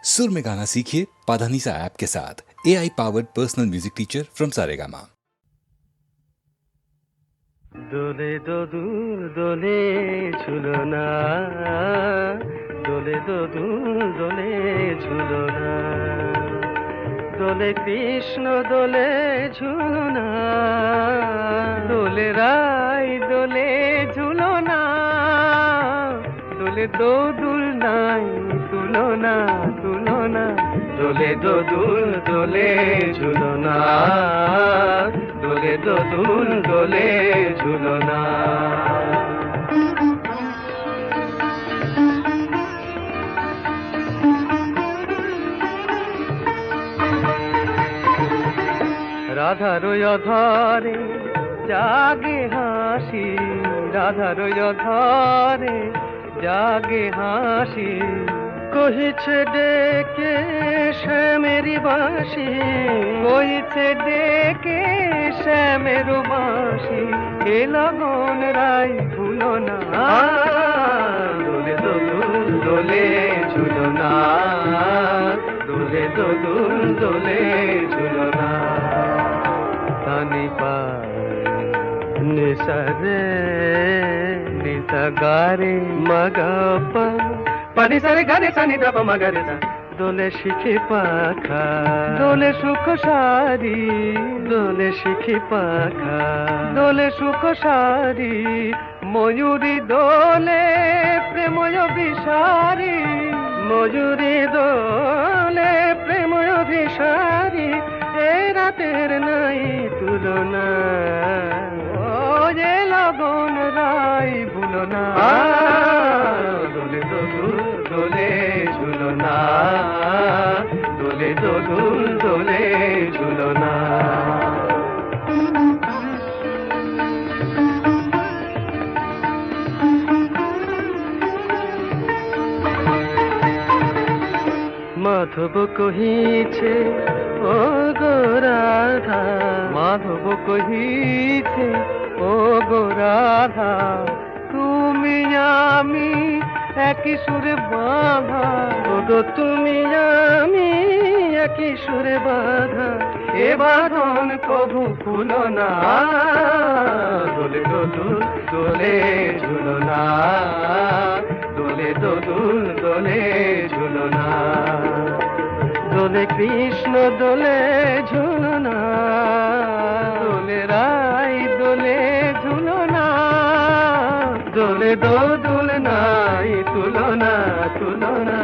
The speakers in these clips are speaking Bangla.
सुर में गाना सीखिए पाधानीसा ऐप के साथ। AI powered personal music teacher from Saregama. দোলে দোদুল দোলে ঝুলনা, দোলে দোদুল দোলে ঝুলনা, দোলে কৃষ্ণ দোলে ঝুলনা, দোলে রাই দোলে ঝুলনা, দোলে দোদুল নাই তুলনা তুলনা, দোলে দোদুল দোলে ঝুলনা, দোলে দোদুল দোলে ঝুলনা। রাধার অধরে জাগে হাসি, রাধার অধরে জাগে হাসি, কহিছে ডেকে শ্যামেরি বাঁশি, কহিছে ডেকে শ্যামের বাঁশি, এ লগন রাই ভুলো না, দোলে দোদুল দোলে ঝুলনা, দোলে দোদুল দোলে ঝুলনা। তানি পা নিসা রে নিসা গারে মগপা, পানি সারে গারে সানি দাপ মগরে সা, দোলে শিখি পাখা দোলে সুখ সারি, দোলে শিখি পাখা দোলে সুখ সারি, ময়ূরী দোলে প্রেময় বিসারি, ময়ূরী দোলে প্রেময় বিসারি, এ রাতের নাই তুলনা, ও যে লগন রাই ভুলো না, দোলে দোদুল দোলে ঝুলনা, দোলে দোদুল দোলে ঝুলনা। মাধব কহিছে ও গো রাধা, মাধব কহিছে ও গো রাধা, তুমি আমি একই সুরে বাঁধা, ও গো তুমি আমি একই সুরে বাঁধা, এ বাঁধন কভু খুলো না, দোলে দোদুল দোলে ঝুলনা, দোলে দোদুল দোলে ঝুলনা, দোলে কৃষ্ণ দোলে ঝুলনা, দোলে রাই দোলে ঝুলনা, দোলে দোদুল নাই তুলনা তুলনা,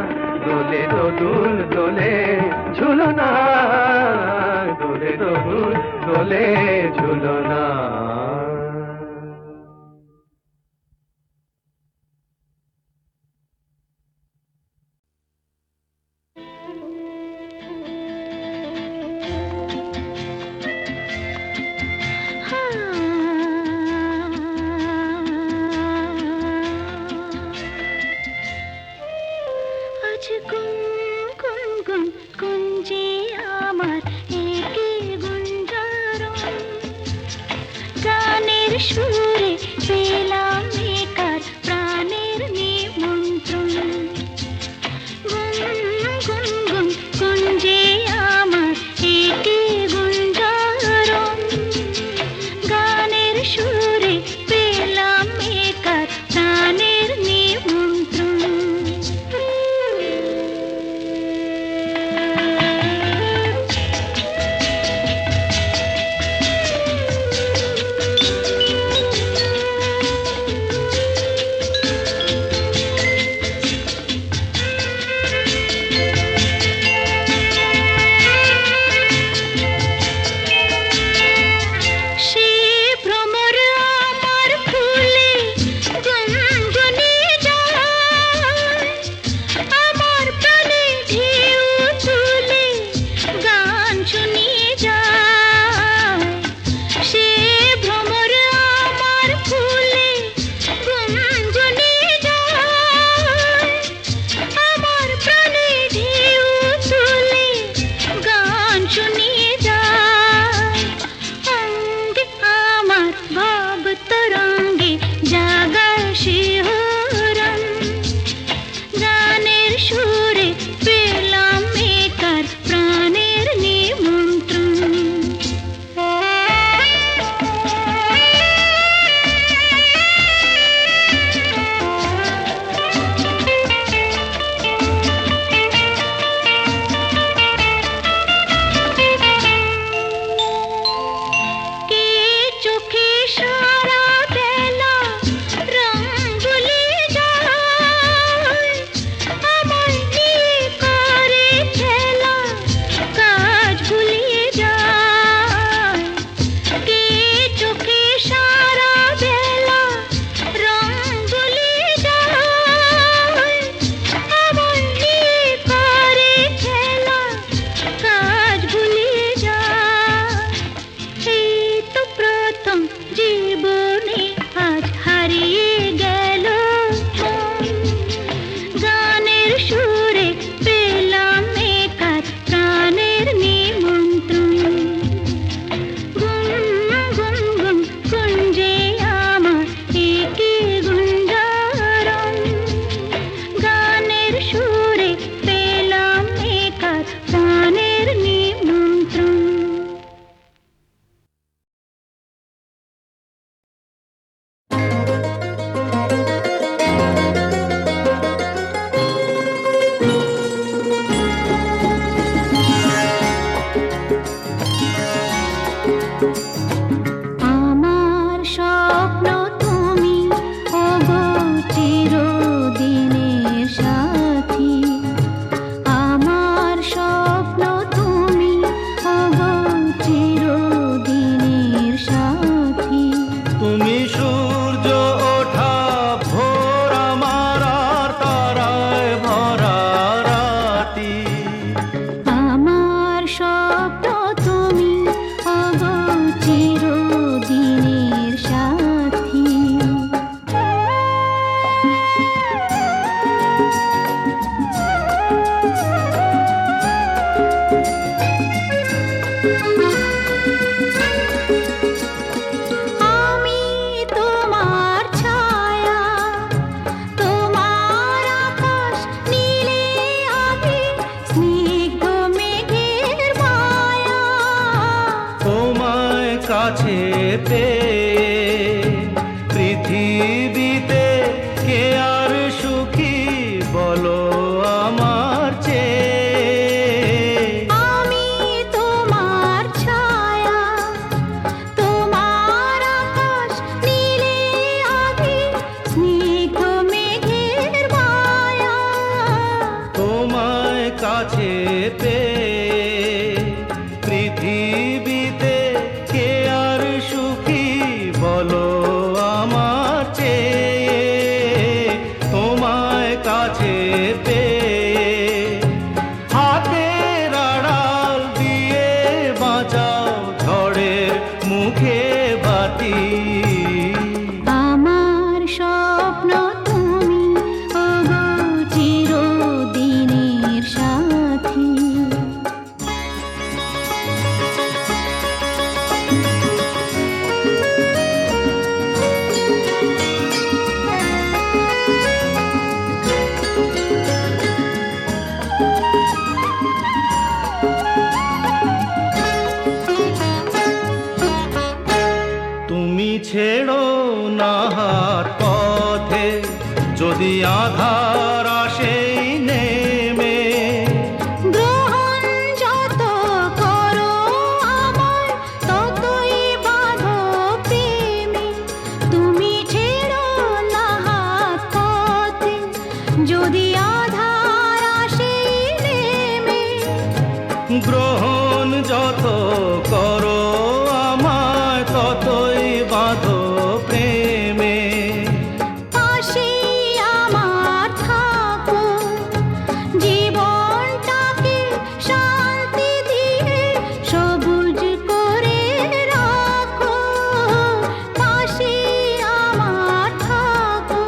দোলে দোদুল দোলে ঝুলনা, দোলে দোদুল দোলে ঝুলনা। সুরে পেলাম একার প্রাণের নিমন্ত্রণ, গুন গুন গুন কুঞ্জে আমার একে গুঞ্জারণ, গানের সুরে পেলাম একার প্রাণের নিমন্ত্রণ। কাছে পেয়ে পৃথিবীতে কে আর সুখী বলো আমার চেয়ে। আমি তোমার ছায়া, তোমার আকাশ নীলে আভি, স্নিগ্ধ মেঘের মায়া। তোমায় কাছে পেয়ে পৃথিবীতে কে আর সুখী বলো আমার চেয়ে। তোমায় কাছে পেয়ে হাতের আড়াল দিয়ে বাঁচাও ঝড়ের মুখে বাতি। আমার স্বপ্ন তুমি, ওগো চিরদিনের সাথী। তুমি ছেড়ো না হাত পথে যদি আধার আসে নেমে। গ্রহণ যত করো আমায়, ততই বাঁধো প্রেমে। তুমি ছেড়ো না হাত পথে যদি আধার আসে নেমে। গ্রহণ যত করো আমায় ততই বাঁধো প্রেমে। পাশে আমার থাকো, জীবনটাকে শান্তি দিয়ে সবুজ করে রাখো। পাশে আমার থাকো,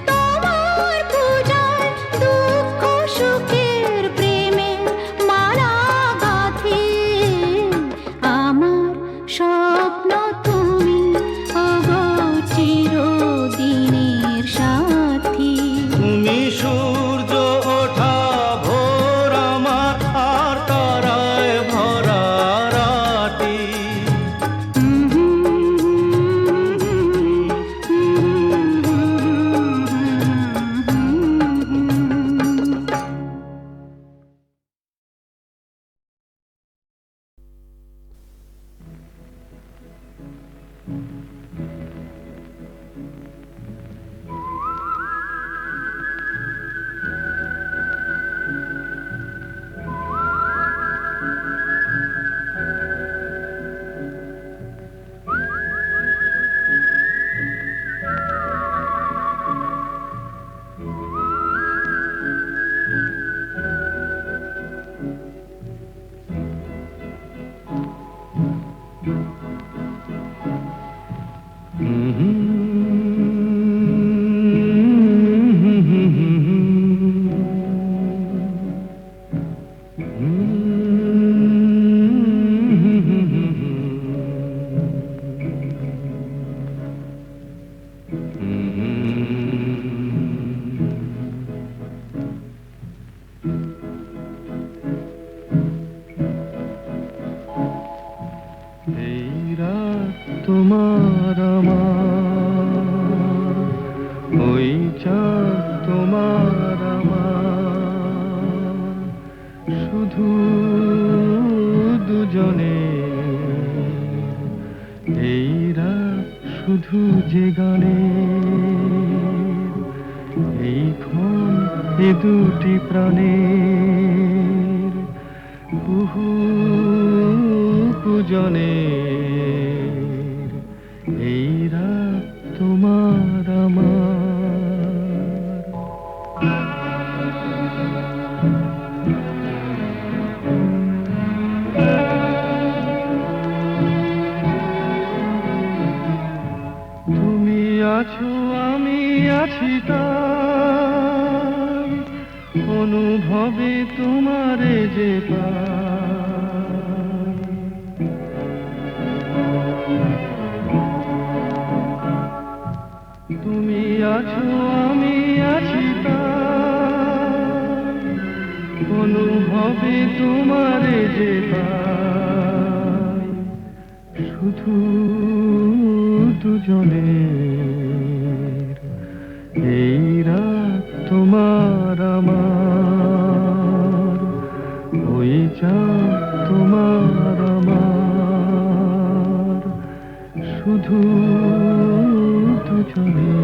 তোমার পূজায় দুঃখ সুখের প্রেমের মালা গাঁথি। আমার স্বপ্ন তুমি, ওগো চিরদিনের সাথী। তুমি সূর্য ওঠা ভোর আমার আর তারায় ভরা রাতি। এই রাত তোমার আমার, ওই চাঁদ তোমার আমার, শুধু দুজনে। এই রাত শুধু যে গানে, এই ক্ষণ এ দুটি প্রাণের বহু পূজনের। এই রাত তোমার আমার। তুমি আছো আমি আছি তাই, অনুভবে তোমারে যে পাই। তুমি আছো আমি আছি তাই, অনুভবে তোমারে যে পাই। শুধু দুজনের এই রাত তোমার আমার, ওই চাঁদ তোমার আমার, শুধু দুজনের।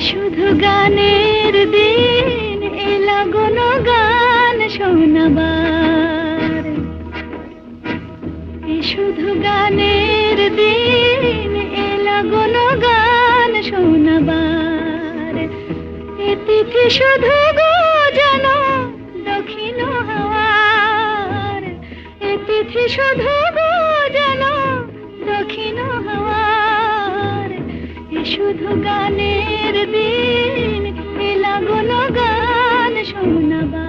শুধু গানের দিন এলা গুন গান শোনাবার, শুধু গানের দিন এলা গুন গান শোনাবার। এ তিথি শুধু গো যেন দক্ষিণ হাওয়ার, এ তিথি শুধু গো যেন দক্ষিণ হাওয়ার। শুধু গানের দিন এলা গুন গান শোনাবার,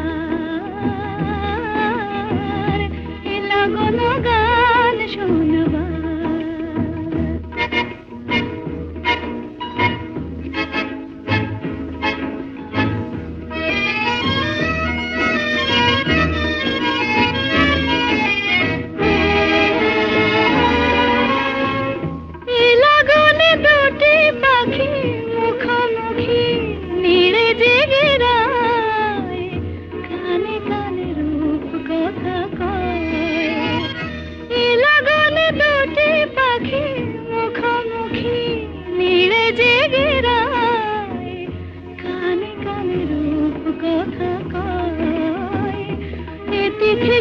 এলা গুন গান শোনাবার।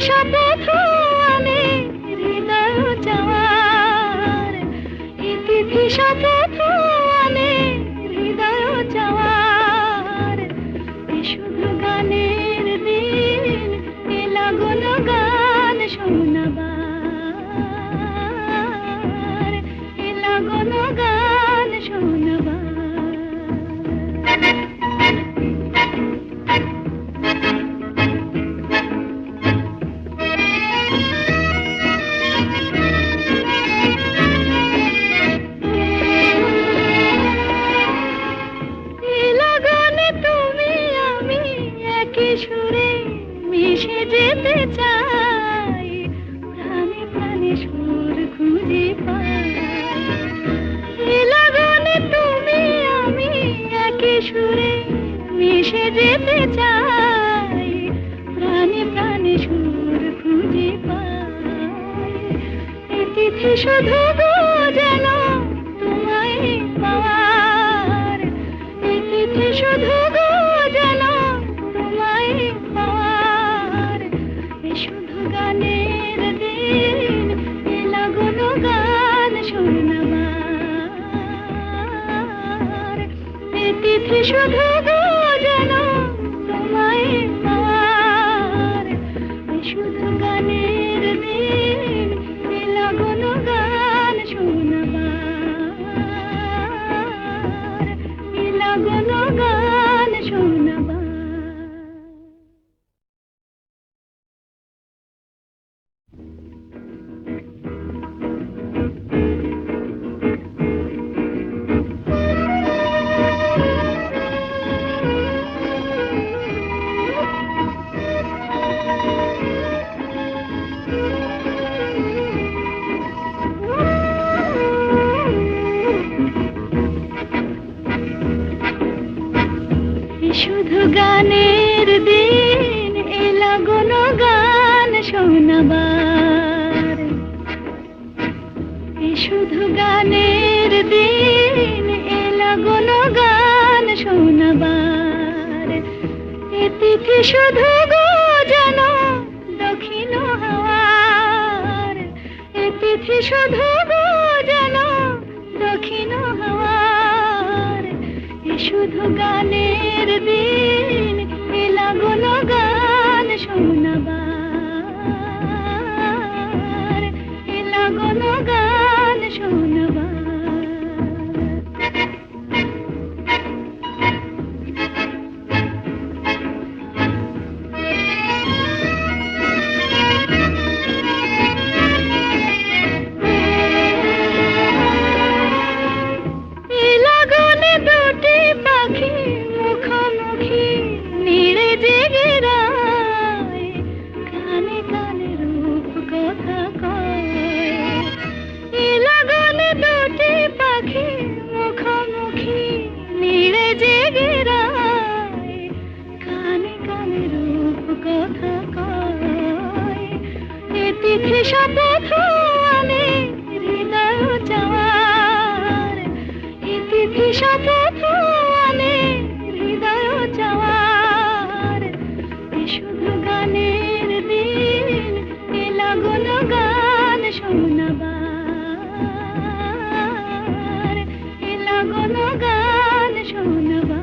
শপথ আনে হৃদয় চাওয়ার, তিথি শপথ আনে হৃদয় চাওয়ার। শুধু গানের দিন এলা গুন গান শোনাবার, এলা গুন গান শোনাবার। সুরে মিশে যেতে চাই, প্রাণে প্রাণে সুর খুঁজে পাই। লাগনে তুমি আমি একই সুরে মিশে যেতে চাই, প্রাণে প্রাণে সুর খুঁজে পাই। এই তিথি শুধু গো যেন তোমায় পাওয়ার, এই তিথি শুধু গো যেন পাওয়ার। শুধু গানের দিন এলা গুন গান শোনাবার, এ তিথি শুধু গো যেন তোমায় পাওয়ার। শুধু গানের দিন এলা গুন গান শোনাবার, এলা গুন গান শোনাবার। শুধু গানের দিন এলা গুন গান শোনাবার, শুধু গানের দিন এলা গুন গান শোনাবার। এ তিথি শুধু গো যেন তিথি শুধু গো যেন দক্ষিণ হাওয়ার, এ শুধু গানের দিন, এ লাগল গান শোনাবার, এ লাগল গান শোনাবার। তিথি শপথ আনে হৃদয় চাওয়ার, এ তিথি শপথ আনে হৃদয় চাওয়ার, এ শুধু গানের দিন, এ লাগল গান শোনাবার, এ লাগল গান শোনাবার।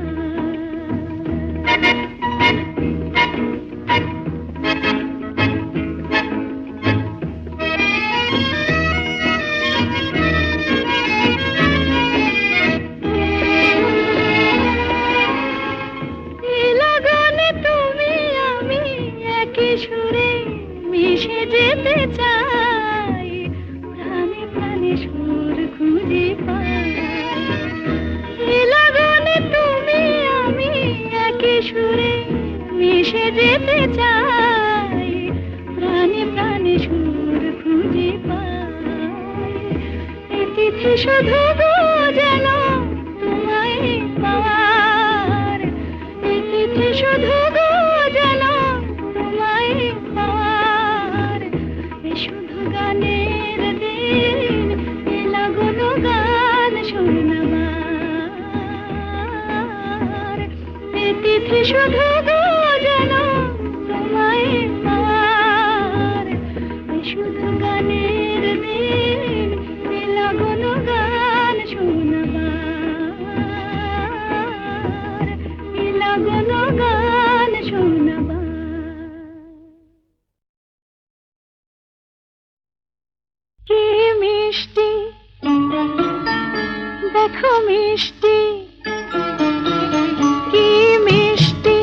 সুরে মিশে যেতে চাই, প্রাণে প্রাণে সুর খুঁজে পাই, এ লগনে তুমি আমি একই সুরে মিশে যেতে চাই, প্রাণে প্রাণে সুর খুঁজে পাই, এ তিথি শুধু গো যেন তোমায় পাওয়ার, এ তিথি শুধু গো যেন পাওয়ার, এ শুধু গানের দিন, এ লাগল গান শোনাবার, এ তিথি শুধু গো যেন তোমায় পাওয়ার, এ শুধু গানের দিন, এ লাগল গান শোনাবার, এ লাগল গান শোনাবার। কি মিষ্টি দেখো মিষ্টি, কি মিষ্টি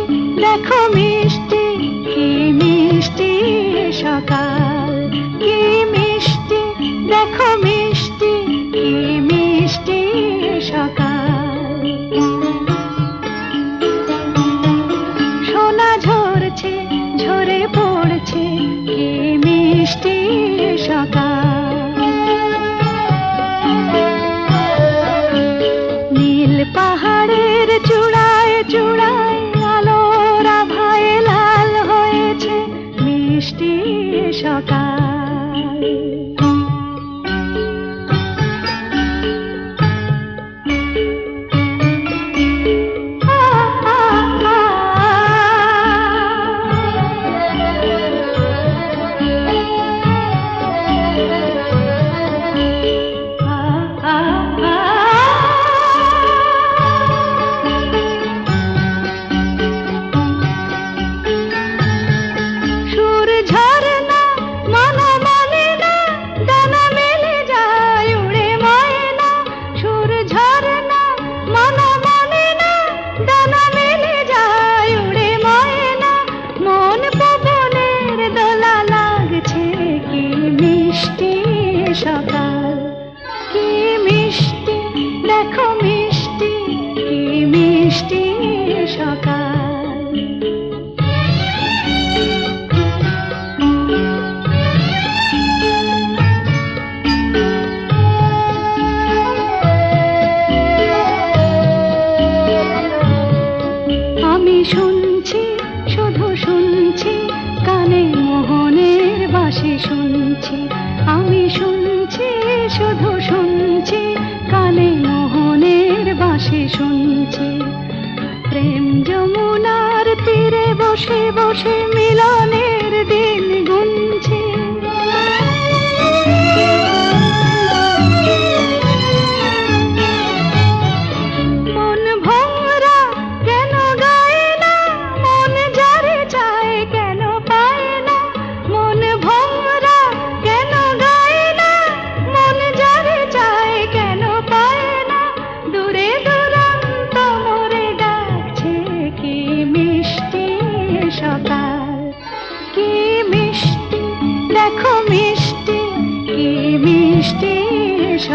দেখো মিষ্টি, কি মিষ্টি সকাল, কি মিষ্টি দেখো মিষ্টি, কি মিষ্টি সকাল। সোনা ঝরছে ঝরে পড়ছে, কি মিষ্টি সকাল। নীল পাহাড়ের চূড়ায় চূড়ায় আলোর আভায় লাল হয়েছে মিষ্টি সকাল। সকাল কি মিষ্টি দেখো মিষ্টি, কি মিষ্টি সকাল। আমি শুনছি শুধু শুনছি, কানে মোহনের বাঁশি শুনছি। আমি শুনছি শুধু শুনছি, কানে মোহনের বাঁশি শুনছি। প্রেম যমুনার তীরে বসে বসে মিলনের দিন গুনছি।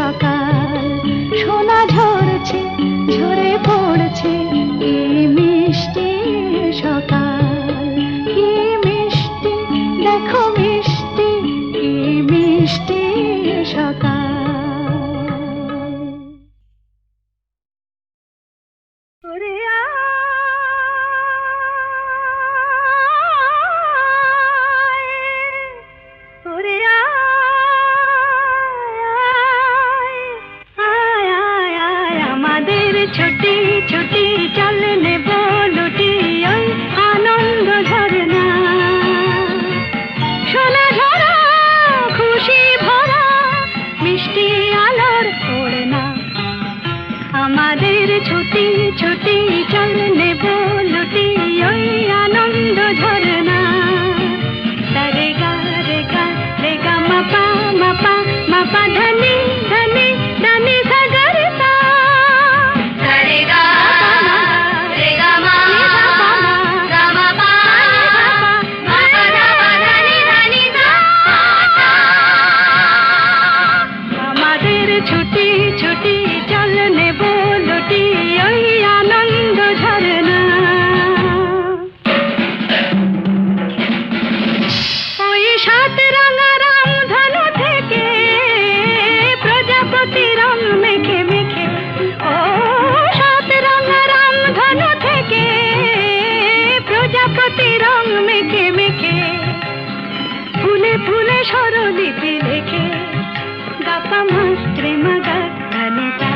সকাল সোনা ঝরছে ঝরে পড়ছে কি মিষ্টি সকাল কি মিষ্টি দেখো মিষ্টি কি মিষ্টি সকাল ওরে ওরে আমাদের ছুটি ছুটি চল নেব লুটি ওই আনন্দ ঝরনা সোনা ঝরা খুশি ভরা মিষ্টি আলোর ওড়না আমাদের ছুটি ছুটি চল নেব লুটি ওই আনন্দ ঝরনা রে গা রে গা রে গা মাপা মাপা মাপা ধনি ধনি ধনি সাগর সা রে গা রে গা মা গা মা পা মা পা ধনি ধনি সা আমাদের ছুটি ছুটি চল নেব লুটি ওই আনন্দ ঝরনা ওই সাত রাঙা রাম ধনু থেকে প্রজাপতি রং মেখে মেখে ও সাত রাঙা রাম ধনু থেকে প্রজাপতি রং মেখে মেখে ফুলে ফুলে স্বরলিপি লেখে গাপা মাস্ত্রে মাগা ধনিতা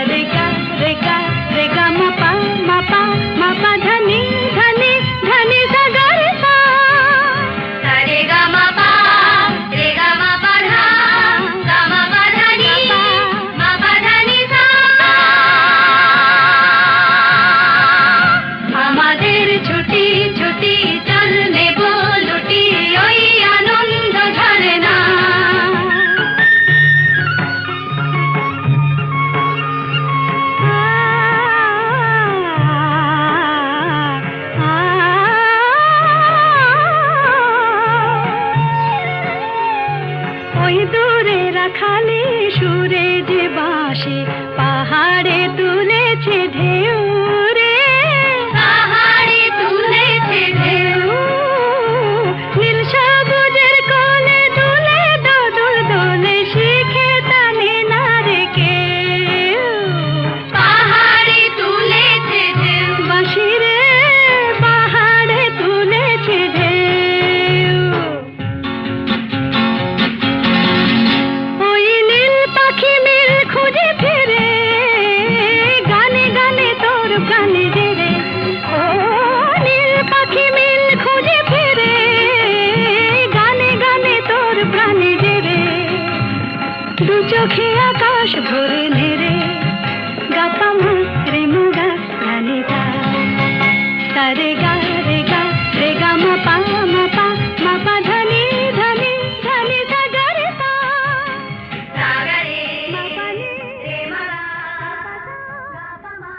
রে গা রে গা রে গা মাপা মাপা মাপা ধনি ধনি ধনি সাগর সা রে গা মাপা রে গা মাপা ধা গা মাপা ধনি মাপা ধনি সা আমাদের ছুটি ছুটি চল নেব লুটি ওই আনন্দ ঝরনা ওই দূরে রাখালি সুরে যে বাঁশি পাহাড়ে তুলেছে ঢেউ রে পাহাড়ে তুলেছে ঢেউ নীল সবুজের কোলে দুলে দোদুল দোলে শিখে টানে না রে কেউ পাহাড়ে তুলেছে ঢেউ বাঁশি রে পাহাড়ে তুলেছে ঢেউ ওই নীল পাখি মিল খুঁজে ফিরে গানে গানে তোর প্রাণে জেরে ও নীল পাখি মিল খুঁজে ফিরে গানে গানে তোর প্রাণে জেরে দু চোখে আকাশ ভরে নেরে গাপা মাত্রে মুগা ধানিতা রে গা রে গা রে গা মাপা মাপা মাপা ধনি ধনি ধনি সাগর সা সাগরে মাপা নি রে মা গাপা মা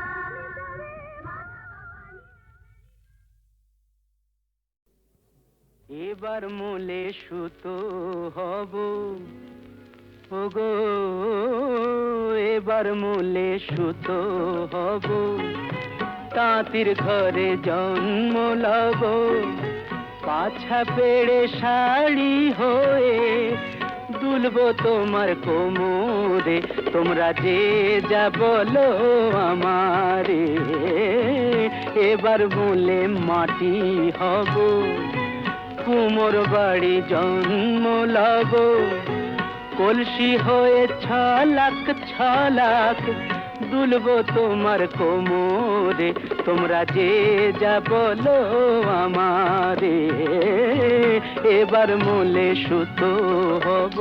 এবার মূলে সুতো হব ওগো এবার মূলে সুতো হব তাঁতির ঘরে জন্ম লব পাছা পেড়ে শাড়ি হয়ে দুলবো তোমার কোমরে তোমরা যে যা বলো আমারে এবার মূলে মাটি হব কুমোর বাড়ি জন্ম লব কলসি হয়ে ছলাক দুলবো তোমার কোমরে তোমরা যে যা বলো আমারে এবার মূলে সুতো হব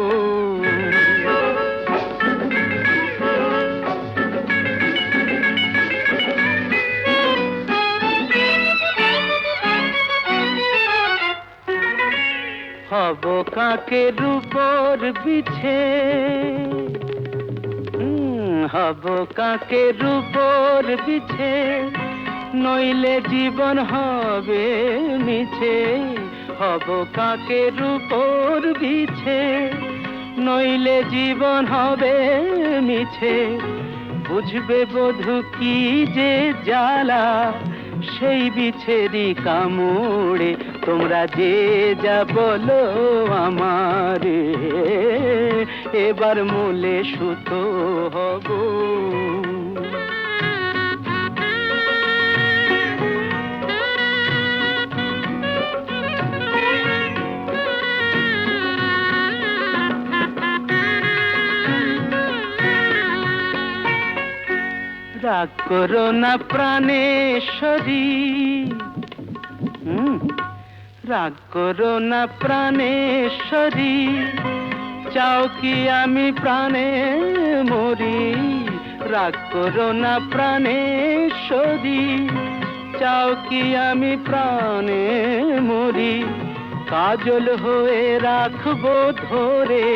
হব কাকের উপর বিছে হব কাকের উপর বিছে নইলে জীবন হবে মিছে হব কাকের উপর বিছে নইলে জীবন হবে মিছে, বুঝবে বধু কি যে জ্বালা সেই বিছেরি কামড়ে। তোমরা যে যা বলো আমারে, এবার মূলে সুতো হব। রাগ করো না প্রাণেশ্বরী, রাগ করো না প্রাণেশ্বরী, চাও কি আমি প্রাণে মরি? রাগ করো না প্রাণেশ্বরী, চাও কি আমি প্রাণে মরি? কাজল হয়ে রাখবো ধরে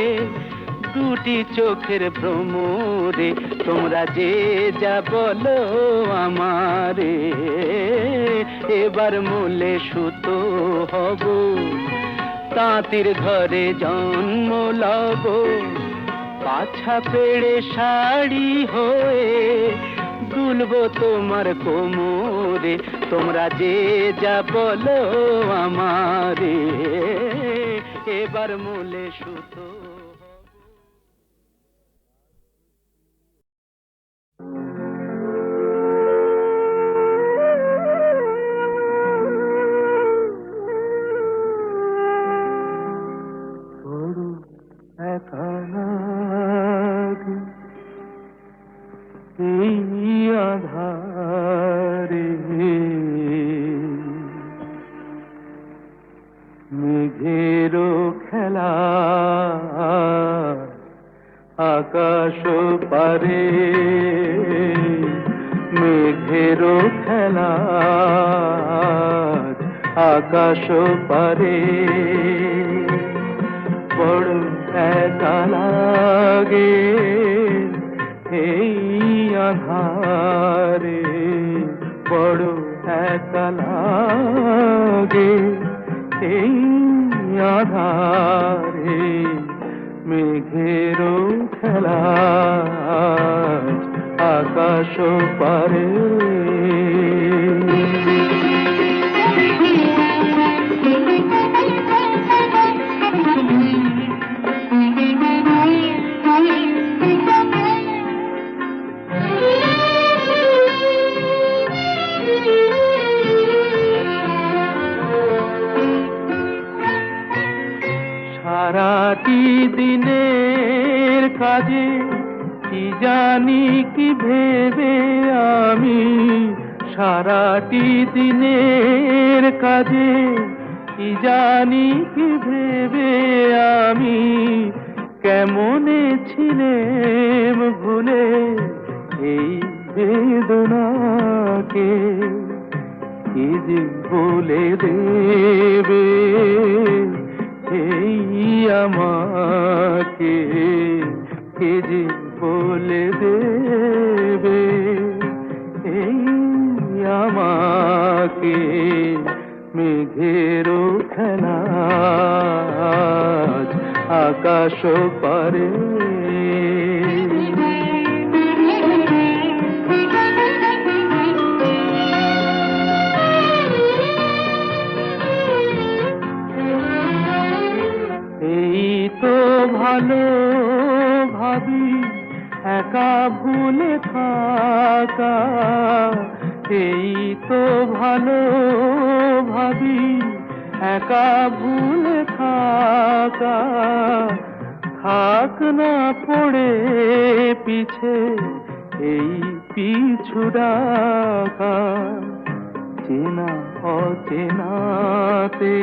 দুটি চোখের ভ্রমরে। তোমরা যে যা বলো আমারে, এবার মূলে সুতো হব। তাঁতির ঘরে জন্ম লব, পাছা পেড়ে শাড়ি হয়ে দুলবো তোমার কোমরে। তোমরা যে যা বলো আমারে, এবার মূলে সুতো। আধারে মেঘেরও খেলা আকাশ পারে, মেঘেরও খেলা আকাশ পারে। বড় একা লাগে এই আধারে, বড় একা লাগে এই আধারে। মেঘেরও খেলা আকাশ পারে। সারাটি দিনের কাজে কি জানি কি ভেবে আমি, সারাটি দিনের কাজে কি জানি কি ভেবে আমি, কেমনে ছিলেম ভুলে এই বেদনাকে। কি যে বলে দেবে এই আমাকে, কে যে বলে দেবে এই আমাকে। মেঘেরও খেলা আকাশ পারে। ভালো ভাবি একা ভুলে থাকা, এই তো ভালো ভাবি একা ভুলে থাকা। থাক না পড়ে পিছে এই পিছু ডাকা, চেনা অচেনাতে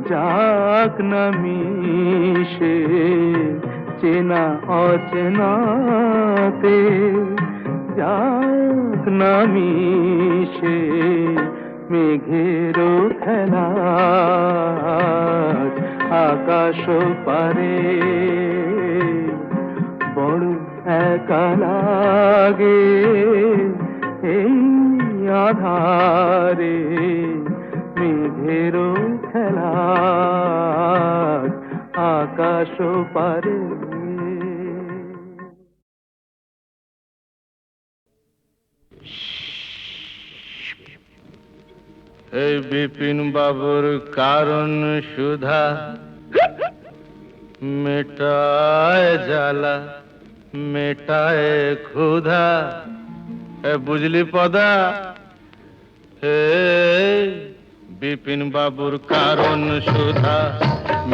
যাক না মিশে, চেনা অচেনাতে যাক না মিশে। মেঘেরও খেলা আকাশ পারে। বড় একা লাগে এই আধারে, মেঘেরও খেলা আকাশ পারে। এই বিপিন বাবুর কারণ সুধা মেটায় জ্বালা মেটায় ক্ষুধা। বুঝলি পদা? হে বিপিন বাবুর কারণ সুধা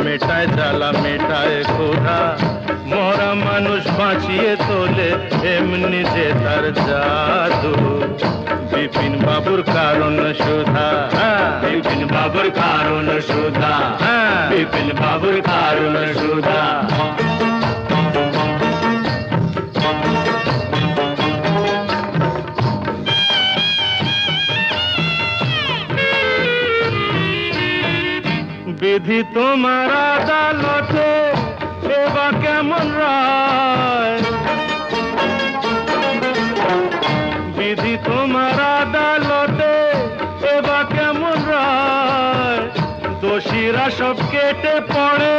মেটায় জ্বালা মেটায় ক্ষুধা। মরা মানুষ বাঁচিয়ে তোলে এমনি যে তার জাদু। বিপিন বাবুর কারণ সুধা, বিপিন বাবুর কারণ সুধা, বিপিন বাবুর কারণ সুধা। বিধি তোমার আদালতে এবার কেমন রায়? বিধি তোমার আদালতে এবার কেমন রায়? দোষীরা সব কেটে পড়ে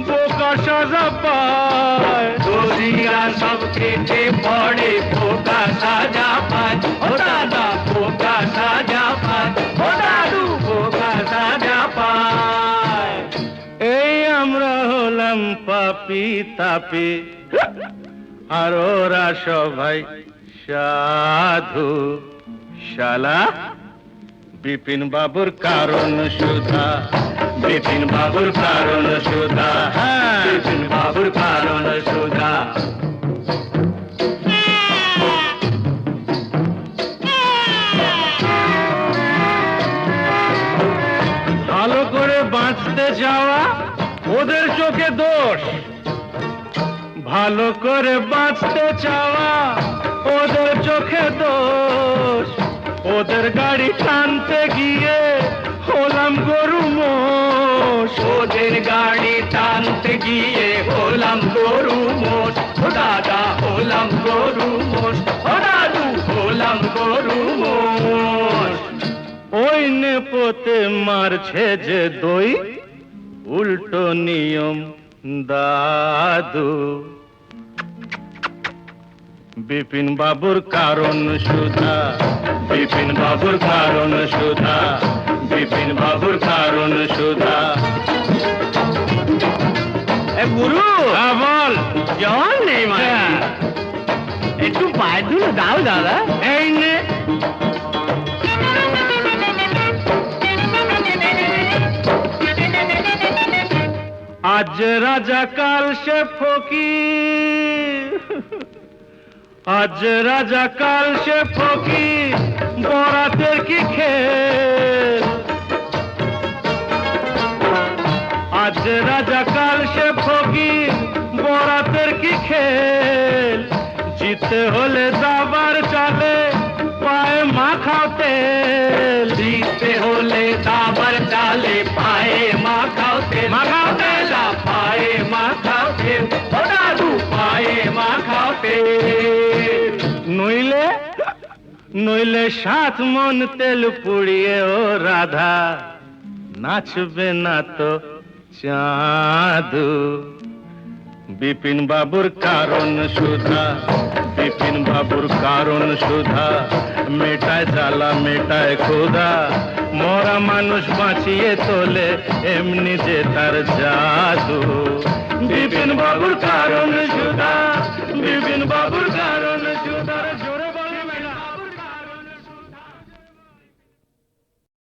বোকা সাজা পায়। দোষীরা সব কেটে পড়ে বোকা সাজা পায়। ও দাদা বোকা সাজা পায়, ও দাদু বোকা সাজা পায়। এই আমরা হলাম পাপি তাপি আর ওরা সবাই সাধু। শালা বিপিন বাবুর কারণ সুধা, বিপিন বাবুর কারণ সুধা, বিপিন বাবুর কারণ সুধা। ভালো করে বাঁচতে যাওয়া ওদের চোখে দোষ। ভালো করে বাঁচতে চাওয়া ওদের চোখে দোষ। ওদের গাড়ি টানতে গিয়ে হলাম গরু মোষ। ওদের গাড়ি টানতে গিয়ে হলাম গরু মোষ। ও দাদা হলাম গরু মোষ, ও দাদু হলাম গরু মোষ। ওই নেপোতে মারছে যে দই উল্টো নিয়ম দাদু। বিপিন বাবুর কারণ সুধা, বিপিন বাবুর কারণ সুধা, বিপিন বাবুর কারণ সুধা। গুরু বল জন নেই মানে একটু পায়ে ধুলো দাও দাদা। এই নে আজ রাজা কাল সে ফকির, আজ রাজা কাল সে ফকির বরাতের কি খেল। আজ রাজা কাল সে ফকির বরাতের কি খেল। জিতে হলে দাবার চালে পায়ে মাখাও তেল। জিতে হলে দাবার চালে পায়ে মাখাও তেল। মাখাও তেল পায়ে মাখাও তেল, ও দাদু পায়ে মাখাও তেল। নইলে নইলে 7 মন তেল পুড়িয়ে ও রাধা নাচবে না তো চাঁদু। বিপিন বাবুর কারণ সুধা, বিপিন বাবুর কারণ সুধা মেটায় জ্বালা মেটায় ক্ষুধা। মরা মানুষ বাঁচিয়ে তোলে এমনি যে তার জাদু। বিপিন বাবুর কারণ